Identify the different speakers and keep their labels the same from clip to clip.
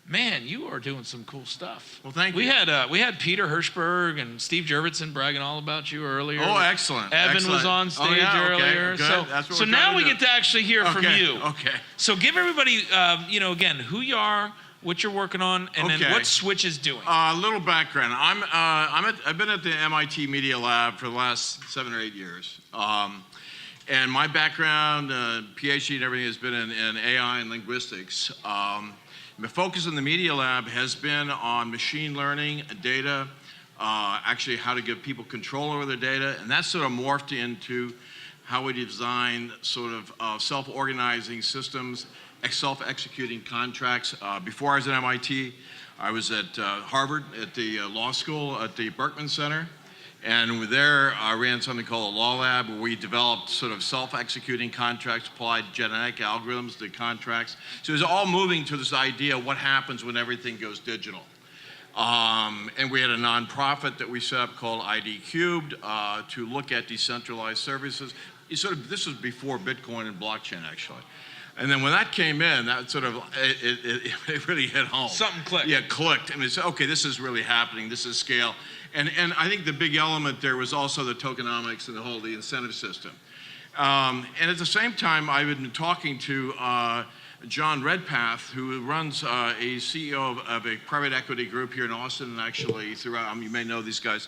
Speaker 1: Man, you are doing some cool stuff.
Speaker 2: Well, thank you.
Speaker 1: We had Peter Hirschberg and Steve Jurvetson bragging all about you earlier.
Speaker 2: Oh, excellent.
Speaker 1: Evan
Speaker 2: excellent.
Speaker 1: was on stage
Speaker 2: Okay,
Speaker 1: earlier.
Speaker 2: good. That's what
Speaker 1: So
Speaker 2: we're
Speaker 1: now we
Speaker 2: to
Speaker 1: get to actually hear from you.
Speaker 2: Okay.
Speaker 1: So give everybody, again, who you are, what you're working on, and then what Swytch is doing.
Speaker 2: A little background. I've been at the MIT Media Lab for the last 7 or 8 years. And my background, PhD and everything, has been in AI and linguistics. My focus in the Media Lab has been on machine learning, data, actually how to give people control over their data, and that sort of morphed into how we design sort of self-organizing systems, self-executing contracts. Before I was at MIT, I was at Harvard at the law school at the Berkman Center. And there, I ran something called a law lab where we developed sort of self-executing contracts, applied genetic algorithms to contracts. So it was all moving to this idea of what happens when everything goes digital. And we had a nonprofit that we set up called ID Cubed to look at decentralized services. This was before Bitcoin and blockchain, actually. And then when that came in, that sort of, it really hit home.
Speaker 1: Something clicked.
Speaker 2: Yeah, clicked. I mean, it's, okay, this is really happening. This is scale. And I think the big element there was also the tokenomics and the incentive system. And at the same time, I've been talking to John Redpath, who runs a CEO of a private equity group here in Austin, and actually throughout, you may know these guys.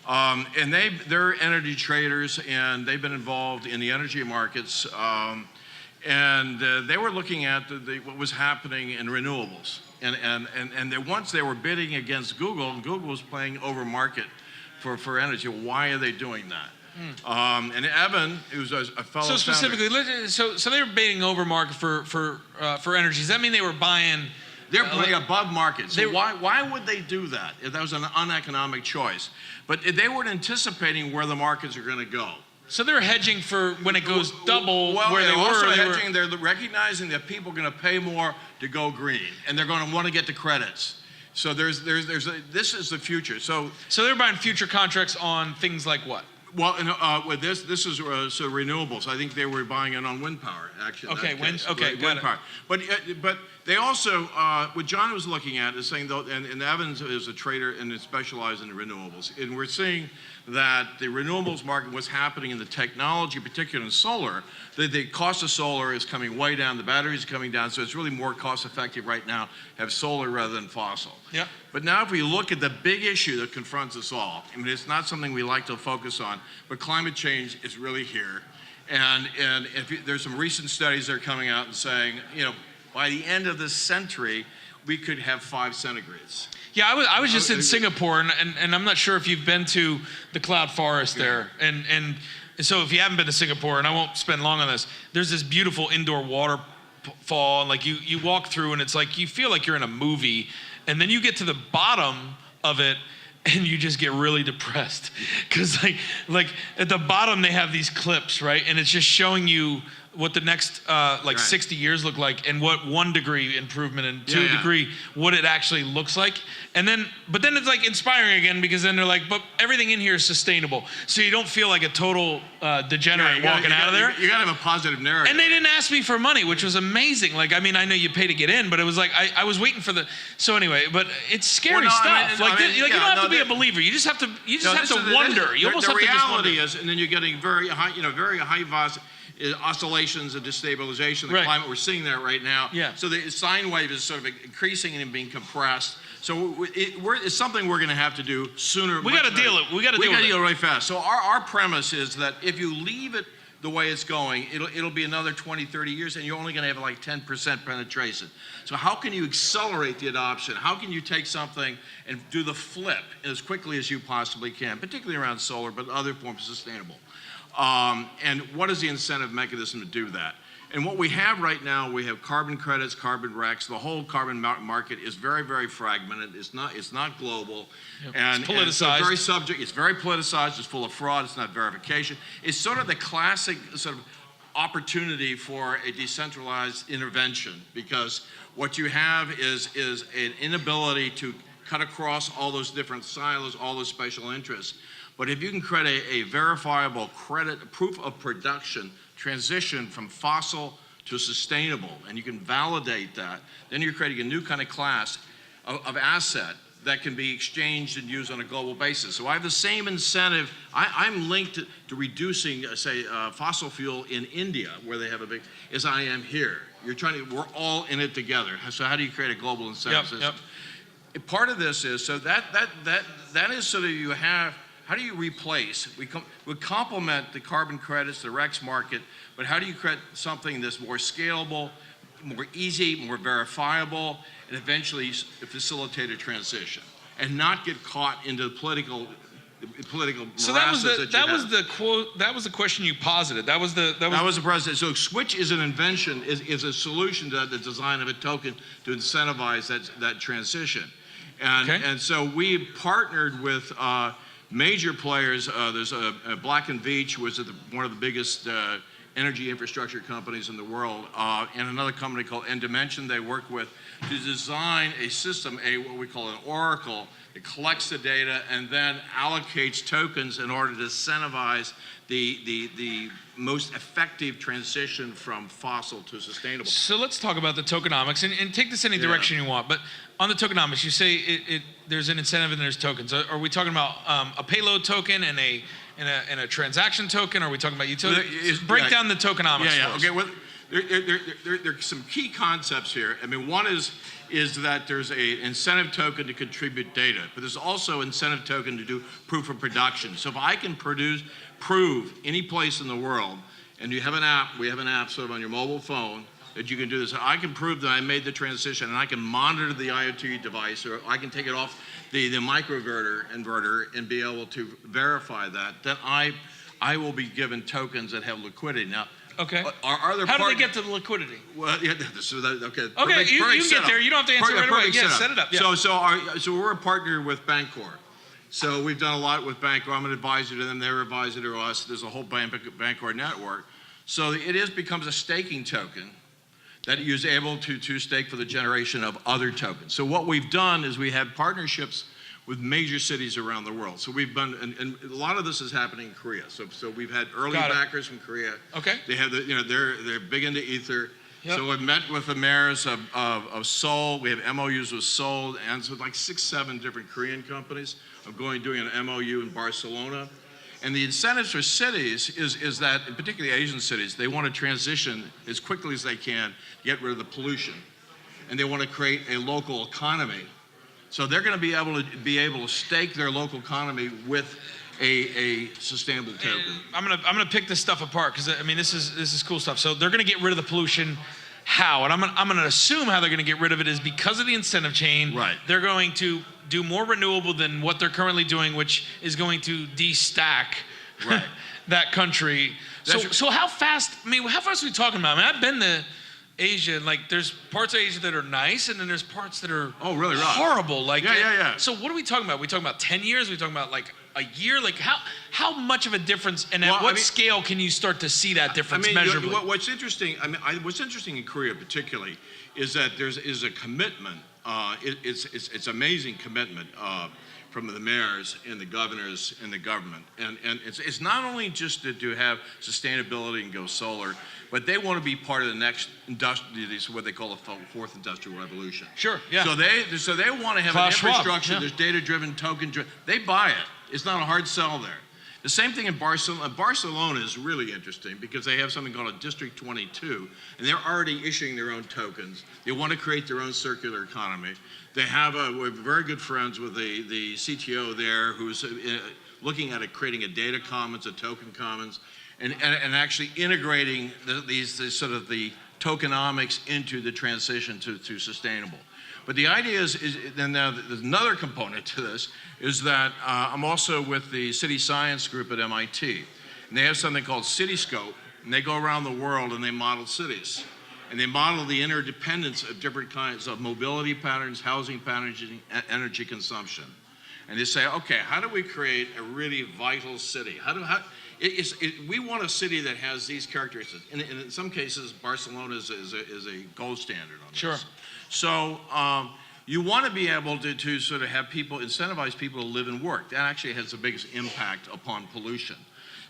Speaker 2: And they're energy traders, and they've been involved in the energy markets. And they were looking at what was happening in renewables. And once they were bidding against Google, and Google was playing over market for energy. Why are they doing that? And Evan, who's a fellow
Speaker 1: So specifically,
Speaker 2: founder,
Speaker 1: so they were bidding over market for energy. Does that mean they were buying?
Speaker 2: They're playing above market. So why would they do that? If that was an uneconomic choice. But they weren't anticipating where the markets are going to go.
Speaker 1: So they're hedging for when it goes double where they were.
Speaker 2: Also hedging, they're recognizing that people are going to pay more to go green, and they're going to want to get the credits. So this is the future. So
Speaker 1: they're buying future contracts on things like what?
Speaker 2: Well, with this is so renewables. I think they were buying it on wind power, actually.
Speaker 1: Okay, wind.
Speaker 2: Okay, wind power. But they also what John was looking at is saying though, and Evans is a trader and is specialized in renewables, and we're seeing that the renewables market, what's happening in the technology, particularly in solar, the cost of solar is coming way down, the batteries are coming down, so it's really more cost effective right now to have solar rather than fossil.
Speaker 1: Yeah.
Speaker 2: But now if we look at the big issue that confronts us all, I mean, it's not something we like to focus on, but climate change is really here. And there's some recent studies that are coming out and saying, by the end of this century, we could have 5 centigrades.
Speaker 1: Yeah, I was just in Singapore, and I'm not sure if you've been to the cloud forest there. And so if you haven't been to Singapore, and I won't spend long on this, there's this beautiful indoor waterfall, and like you walk through, and it's like you feel like you're in a movie, and then you get to the bottom of it, and you just get really depressed. Because like at the bottom they have these clips, right? And it's just showing you what the next 60 years look like, and what 1 degree improvement and 2 degree, what it actually looks like. But then it's like inspiring again, because then they're like, but everything in here is sustainable. So you don't feel like a total degenerate walking out of there.
Speaker 2: You gotta have a positive narrative.
Speaker 1: And they didn't ask me for money, which was amazing. Like, I mean, I know you pay to get in, but it was like, I was waiting for so anyway, but it's scary stuff. You don't have to be a believer. You just have to wonder. You almost have to just wonder.
Speaker 2: The reality is, and then you're getting very high oscillations and destabilization of the climate. We're seeing that right now.
Speaker 1: Yeah.
Speaker 2: So the sine wave is sort of increasing and being compressed. So it's something we're going to have to do sooner.
Speaker 1: We got to deal it. We got to deal with it.
Speaker 2: Really fast. So our premise is that if you leave it the way it's going, it'll be another 20, 30 years, and you're only going to have like 10% penetration. So how can you accelerate the adoption? How can you take something and do the flip as quickly as you possibly can, particularly around solar, but other forms of sustainable? And what is the incentive mechanism to do that? And what we have right now, we have carbon credits, carbon RECs. The whole carbon market is very, very fragmented. It's not global.
Speaker 1: Yep.
Speaker 2: And
Speaker 1: it's politicized.
Speaker 2: It's very politicized. It's full of fraud. It's not verification. It's sort of the classic sort of opportunity for a decentralized intervention, because what you have is an inability to cut across all those different silos, all those special interests. But if you can create a verifiable credit, proof of production transition from fossil to sustainable, and you can validate that, then you're creating a new kind of class of asset that can be exchanged and used on a global basis. So I have the same incentive. I'm linked to reducing, say, fossil fuel in India, where they have a big, as I am here. We're all in it together. So how do you create a global incentive system? Part of this is, so that is so that you have, how do you replace? We complement the carbon credits, the REX market, but how do you create something that's more scalable, more easy, more verifiable, and eventually facilitate a transition, and not get caught into the political
Speaker 1: so that was the quote. That was the question you posited. That was the
Speaker 2: president. So Swytch is an invention, is a solution to the design of a token to incentivize that transition, and so we partnered with major players. There's a Black & Veatch, was one of the biggest energy infrastructure companies in the world, and another company called N-Dimension they work with to design a system, what we call an oracle. It collects the data and then allocates tokens in order to incentivize the most effective transition from fossil to sustainable.
Speaker 1: So let's talk about the tokenomics, and take this any direction you want. But on the tokenomics, you say there's an incentive and there's tokens. Are we talking about a payload token and a transaction token? Or are we talking about utility? Break down the tokenomics.
Speaker 2: Okay. Well, there are some key concepts here. I mean, one is that there's an incentive token to contribute data, but there's also incentive token to do proof of production. So if I can prove any place in the world, and you have an app, we have an app sort of on your mobile phone that you can do this. I can prove that I made the transition, and I can monitor the IoT device, or I can take it off the microinverter and be able to verify that. Then I will be given tokens that have liquidity. Now,
Speaker 1: okay. How do they get to the liquidity?
Speaker 2: Well, yeah, so
Speaker 1: okay, you can get there. You don't have to answer right away. Yeah, set it up. Yeah.
Speaker 2: So we're a partner with Bancor. So we've done a lot with Bancor. I'm an advisor to them. They're an advisor to us. There's a whole Bancor network. So it becomes a staking token that you're able to stake for the generation of other tokens. So what we've done is we have partnerships with major cities around the world. So we've done, and a lot of this is happening in Korea. So we've had early backers from Korea.
Speaker 1: Okay.
Speaker 2: They have they're big into Ether.
Speaker 1: Yep.
Speaker 2: So we've met with the mayors of Seoul. We have MOUs with Seoul, and so like 6, 7 different Korean companies of doing an MOU in Barcelona. And the incentives for cities is that, particularly Asian cities, they want to transition as quickly as they can to get rid of the pollution, and they want to create a local economy. So they're going to be able to stake their local economy with a sustainable token.
Speaker 1: I'm gonna pick this stuff apart, because I mean this is cool stuff. So they're gonna get rid of the pollution. How? And I'm gonna assume how they're gonna get rid of it is because of the incentive chain.
Speaker 2: Right.
Speaker 1: They're going to do more renewable than what they're currently doing, which is going to destack that country. So how fast? I mean, how fast are we talking about? I mean, I've been to Asia, and like there's parts of Asia that are nice, and then there's parts that are
Speaker 2: really rough.
Speaker 1: Horrible. Like
Speaker 2: yeah.
Speaker 1: So what are we talking about? Are we talking about 10 years? Are we talking about like a year? Like how much of a difference, and at what scale can you start to see that difference measurably?
Speaker 2: What's interesting, what's interesting in Korea particularly is that is a commitment. It's amazing commitment from the mayors and the governors and the government, and it's not only just to have sustainability and go solar, but they want to be part of the next what they call the fourth industrial revolution.
Speaker 1: Sure. Yeah.
Speaker 2: So they want to have an infrastructure. There's data-driven, token-driven. They buy it. It's not a hard sell there. The same thing in Barcelona. Barcelona is really interesting because they have something called a District 22, and they're already issuing their own tokens. They want to create their own circular economy. They have we're very good friends with the CTO there, who's looking at creating a data commons, a token commons, and actually integrating these sort of the tokenomics into the transition to sustainable. But the idea is then now there's another component to this, is that I'm also with the City Science Group at MIT. And they have something called Cityscope, and they go around the world and they model cities. And they model the interdependence of different kinds of mobility patterns, housing patterns, and energy consumption. And they say, okay, how do we create a really vital city? We want a city that has these characteristics. And in some cases, Barcelona is a gold standard on this.
Speaker 1: Sure.
Speaker 2: So you want to be able to sort of have incentivize people to live and work. That actually has the biggest impact upon pollution.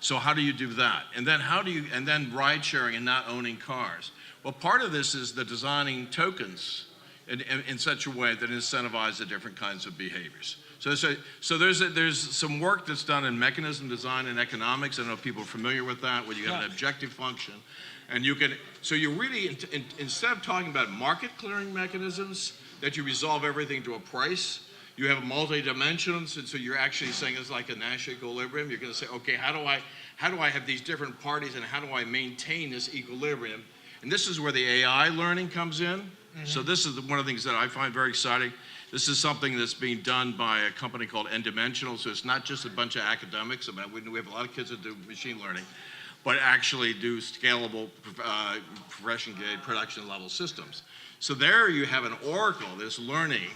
Speaker 2: So how do you do that? And then ride sharing and not owning cars. Well, part of this is the designing tokens in such a way that incentivize the different kinds of behaviors. So there's some work that's done in mechanism design and economics. I don't know if people are familiar with that, where you have an objective function. And so you're really, instead of talking about market clearing mechanisms, that you resolve everything to a price, you have multi-dimensions, and so you're actually saying it's like a Nash equilibrium. You're going to say, okay, how do I have these different parties, and how do I maintain this equilibrium? And this is where the AI learning comes in. Mm-hmm. So this is one of the things that I find very exciting. This is something that's being done by a company called N-Dimensional, so it's not just a bunch of academics. I mean, we have a lot of kids that do machine learning, but actually do scalable profession-grade production-level systems. So there you have an oracle that's learning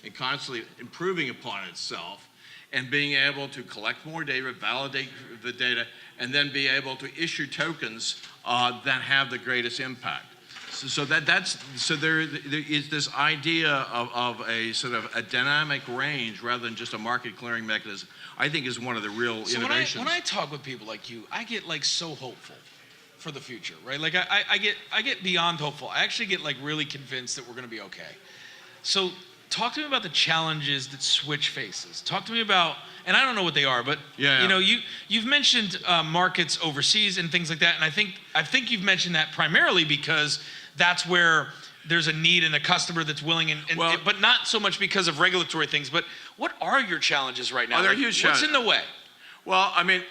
Speaker 2: and constantly improving upon itself and being able to collect more data, validate the data, and then be able to issue tokens that have the greatest impact. So there is this idea of a sort of a dynamic range rather than just a market clearing mechanism. I think is one of the real innovations.
Speaker 1: When I talk with people like you, I get like so hopeful for the future, right? Like I get beyond hopeful. I actually get like really convinced that we're going to be okay. So talk to me about the challenges that Swytch faces. Talk to me about, and I don't know what they are, but you know, you've mentioned markets overseas and things like that, and I think you've mentioned that primarily because that's where there's a need and a customer that's willing, but not so much because of regulatory things. But what are your challenges right now?
Speaker 2: There are huge challenges.
Speaker 1: What's in the way?
Speaker 2: Well, I mean,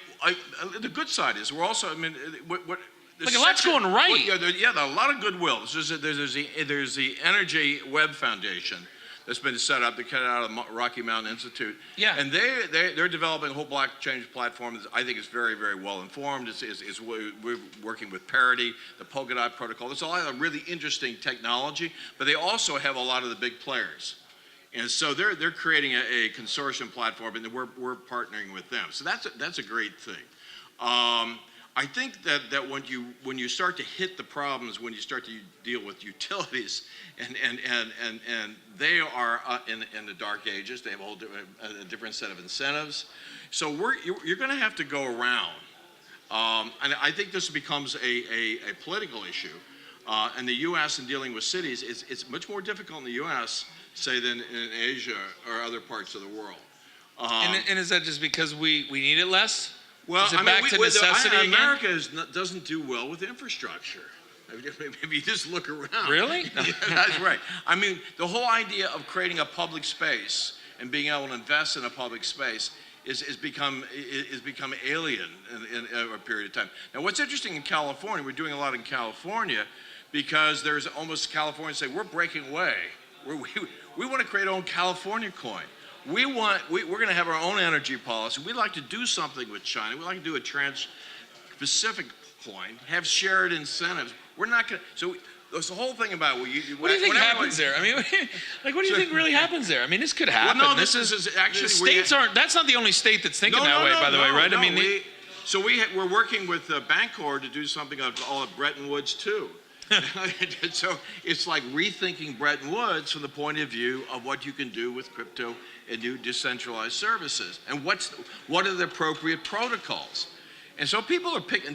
Speaker 2: the good side is we're also, I mean,
Speaker 1: like a lot's going right.
Speaker 2: There's a lot of goodwill. There's the Energy Web Foundation that's been set up to cut out of the Rocky Mountain Institute. Yeah. And they're developing a whole blockchain platform that I think is very, very well informed. We're working with Parity, the Polkadot protocol. There's a lot of really interesting technology, but they also have a lot of the big players. And so they're creating a consortium platform, and we're partnering with them. So that's a great thing. I think that when you start to hit the problems, when you start to deal with utilities, and they are in the dark ages, they have a different set of incentives. So you're going to have to go around, and I think this becomes a political issue. In the U.S. in dealing with cities, it's much more difficult in the U.S. say than in Asia or other parts of the world.
Speaker 1: And is that just because we need it less?
Speaker 2: Well,
Speaker 1: is it back to necessity
Speaker 2: America doesn't do well with infrastructure. Maybe you just look around.
Speaker 1: Really?
Speaker 2: Yeah, that's right. I mean, the whole idea of creating a public space and being able to invest in a public space is become alien in a period of time. Now, what's interesting in California, we're doing a lot in California, because there's almost Californians say, we're breaking away. We want to create our own California coin. We're going to have our own energy policy. We'd like to do something with China. We'd like to do a trans-Pacific coin, have shared incentives. We're not going to. So there's the whole thing about
Speaker 1: what do you think happens there? I mean, like, what do you think really happens there? I mean, this could happen.
Speaker 2: Well, no, this is actually
Speaker 1: states aren't. That's not the only state that's thinking that way, by the way, right?
Speaker 2: No,
Speaker 1: I mean,
Speaker 2: we're working with Bancor to do something called Bretton Woods 2. So it's like rethinking Bretton Woods from the point of view of what you can do with crypto and new decentralized services, and what are the appropriate protocols. And so people are picking.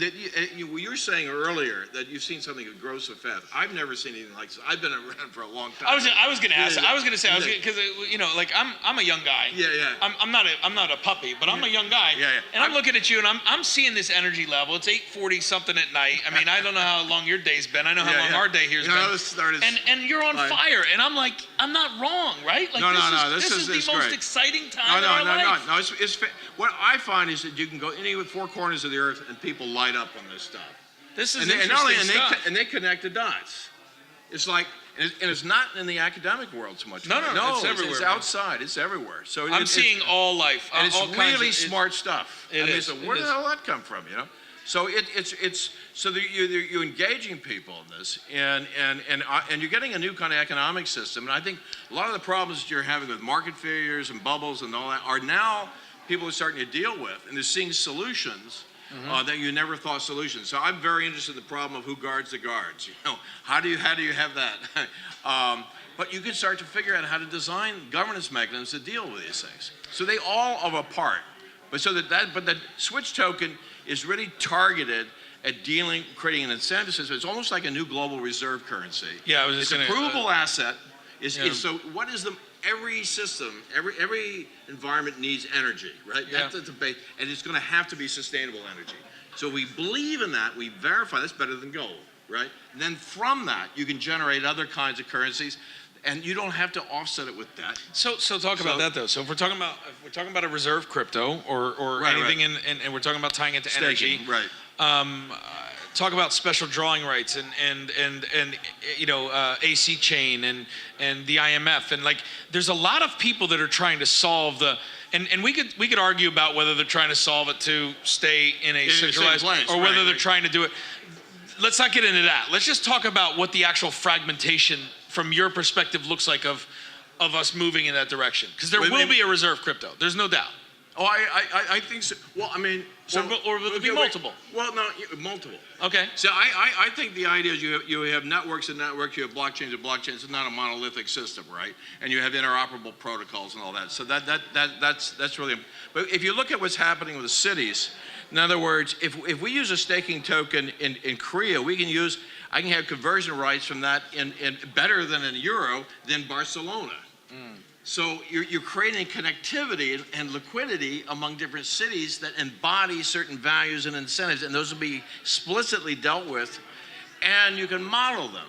Speaker 2: You were saying earlier that you've seen something that grows so fast. I've never seen anything like this. I've been around for a long time.
Speaker 1: I was going to ask. I was going to say because you know, like I'm a young guy.
Speaker 2: Yeah.
Speaker 1: I'm not a puppy, but I'm a young guy.
Speaker 2: Yeah.
Speaker 1: And I'm looking at you, and I'm seeing this energy level. It's 8:40 something at night. I mean, I don't know how long your day's been. I know how long our day here's been. And you're on fire, and I'm like, I'm not wrong, right? Like, this is the most exciting time in our life.
Speaker 2: No. What I find is that you can go any of the four corners of the earth and people light up on this stuff.
Speaker 1: This is interesting stuff.
Speaker 2: And they connect the dots. It's like, and it's not in the academic world so much.
Speaker 1: No, it's everywhere.
Speaker 2: It's outside. It's everywhere. So
Speaker 1: I'm seeing all life.
Speaker 2: And it's really smart stuff.
Speaker 1: It is.
Speaker 2: So where the hell did that come from? You know. So you're engaging people in this, and you're getting a new kind of economic system. And I think a lot of the problems that you're having with market failures and bubbles and all that are now people are starting to deal with, and they're seeing solutions that you never thought solutions. So I'm very interested in the problem of who guards the guards. You know, how do you have that? But you can start to figure out how to design governance mechanisms to deal with these things. So they all are a part. But the Swytch token is really targeted at creating an incentive system. It's almost like a new global reserve currency.
Speaker 1: Yeah, I was just
Speaker 2: it's
Speaker 1: gonna,
Speaker 2: a provable asset.
Speaker 1: Yeah.
Speaker 2: So what is every system, every environment needs energy, right?
Speaker 1: Yeah.
Speaker 2: That's the base, and it's going to have to be sustainable energy. So we believe in that. We verify that's better than gold, right? And then from that, you can generate other kinds of currencies, and you don't have to offset it with debt.
Speaker 1: So talk about that though. So if we're talking about a reserve crypto or
Speaker 2: Right,
Speaker 1: anything, and we're talking about tying it to energy,
Speaker 2: Staking, right?
Speaker 1: Talk about special drawing rights and you know, AC chain and the IMF, and like there's a lot of people that are trying to solve the, and we could argue about whether they're trying to solve it to stay in a centralized
Speaker 2: place,
Speaker 1: or whether
Speaker 2: right,
Speaker 1: they're
Speaker 2: right.
Speaker 1: trying to do it. Let's not get into that. Let's just talk about what the actual fragmentation from your perspective looks like of us moving in that direction, because there will be a reserve crypto. There's no doubt.
Speaker 2: Oh, I think so. Well, I mean, so,
Speaker 1: or will it be multiple?
Speaker 2: Well, no, multiple.
Speaker 1: Okay.
Speaker 2: So I think the idea is you have networks and networks, you have blockchains and blockchains. It's not a monolithic system, right? And you have interoperable protocols and all that. So that's really. But if you look at what's happening with the cities, in other words, if we use a staking token in Korea, I can have conversion rights from that in better than in euro than Barcelona. So you're creating connectivity and liquidity among different cities that embody certain values and incentives, and those will be explicitly dealt with, and you can model them.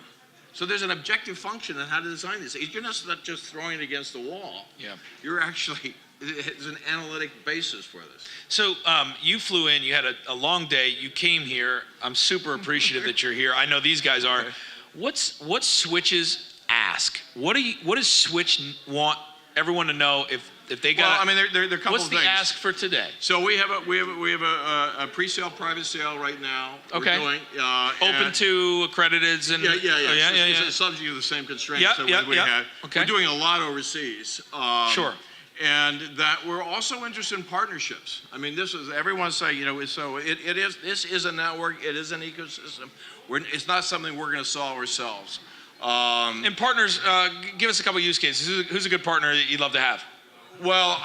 Speaker 2: So there's an objective function on how to design this. You're not just throwing it against the wall.
Speaker 1: Yeah.
Speaker 2: You're actually, there's an analytic basis for this.
Speaker 1: So you flew in, you had a long day, you came here. I'm super appreciative that you're here. I know these guys are. What's Swytch's ask? What does Swytch want everyone to know if they got?
Speaker 2: Well, I mean, there are a couple
Speaker 1: what's
Speaker 2: of
Speaker 1: the
Speaker 2: things.
Speaker 1: ask for today?
Speaker 2: So we have a pre-sale private sale right now.
Speaker 1: Okay.
Speaker 2: We're doing,
Speaker 1: Open to accrediteds and
Speaker 2: Yeah.
Speaker 1: yeah.
Speaker 2: It's subject to the same constraints
Speaker 1: Yep,
Speaker 2: that
Speaker 1: yep,
Speaker 2: we
Speaker 1: yep.
Speaker 2: have.
Speaker 1: Okay.
Speaker 2: We're doing a lot overseas.
Speaker 1: Sure.
Speaker 2: And that we're also interested in partnerships. I mean, everyone's saying, you know, this is a network, it is an ecosystem. It's not something we're going to solve ourselves.
Speaker 1: And partners, give us a couple use cases. Who's a good partner that you'd love to have?
Speaker 2: Well,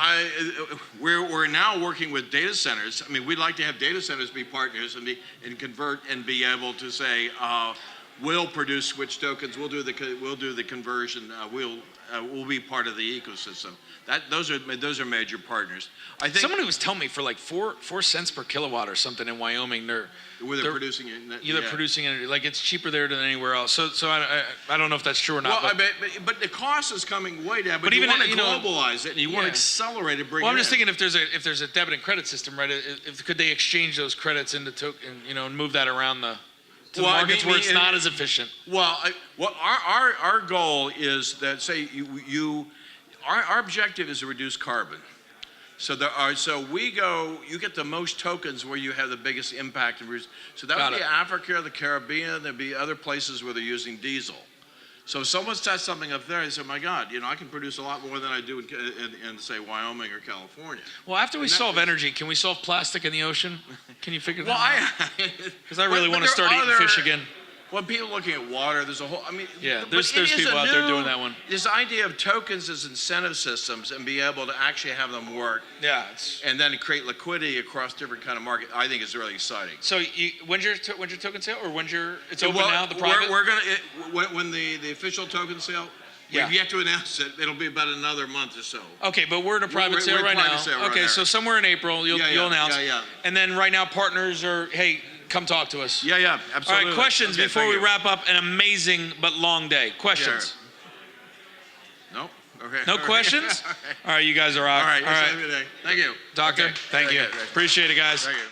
Speaker 2: we're now working with data centers. I mean, we'd like to have data centers be partners and convert and be able to say, we'll produce Swytch tokens, we'll do the conversion, we'll be part of the ecosystem. Those are major partners. I think
Speaker 1: Someone who was telling me for like 4 cents per kilowatt or something in Wyoming, they're
Speaker 2: producing it.
Speaker 1: they're producing energy. Like it's cheaper there than anywhere else. So I don't know if that's true or not.
Speaker 2: Well, but the cost is coming way down. But you
Speaker 1: even
Speaker 2: want to
Speaker 1: you know,
Speaker 2: globalize it and you want to accelerate it.
Speaker 1: Well, I'm just thinking if there's a debit and credit system, right? Could they exchange those credits into token, you know, and move that around the markets where it's not as efficient?
Speaker 2: Well, our goal is that our objective is to reduce carbon. So you get the most tokens where you have the biggest impact. So that would be Africa, the Caribbean. There'd be other places where they're using diesel. So if someone sets something up there, they say, "My God, you know, I can produce a lot more than I do in say Wyoming or California."
Speaker 1: Well, after we solve energy, can we solve plastic in the ocean? Can you figure that out? Because I really want to start eating fish again.
Speaker 2: When people looking at water, there's a whole. I mean,
Speaker 1: yeah, there's people out there doing that one.
Speaker 2: This idea of tokens as incentive systems and be able to actually have them work.
Speaker 1: Yeah,
Speaker 2: and then create liquidity across different kind of market. I think is really exciting.
Speaker 1: So when's your token sale, or it's open now? The private.
Speaker 2: We're gonna when the official token sale. Yeah. We've yet to announce it. It'll be about another month or so.
Speaker 1: Okay, but we're in a private sale right now. Okay, so somewhere in April you'll announce.
Speaker 2: Yeah.
Speaker 1: And then right now partners are, hey, come talk to us.
Speaker 2: Yeah, absolutely.
Speaker 1: All right, questions before we wrap up an amazing but long day. Questions?
Speaker 2: Yeah. Nope. Okay.
Speaker 1: No questions? All right, you guys are out.
Speaker 2: All right. Thank you.
Speaker 1: Doctor, thank you. Appreciate it, guys.
Speaker 2: Thank you.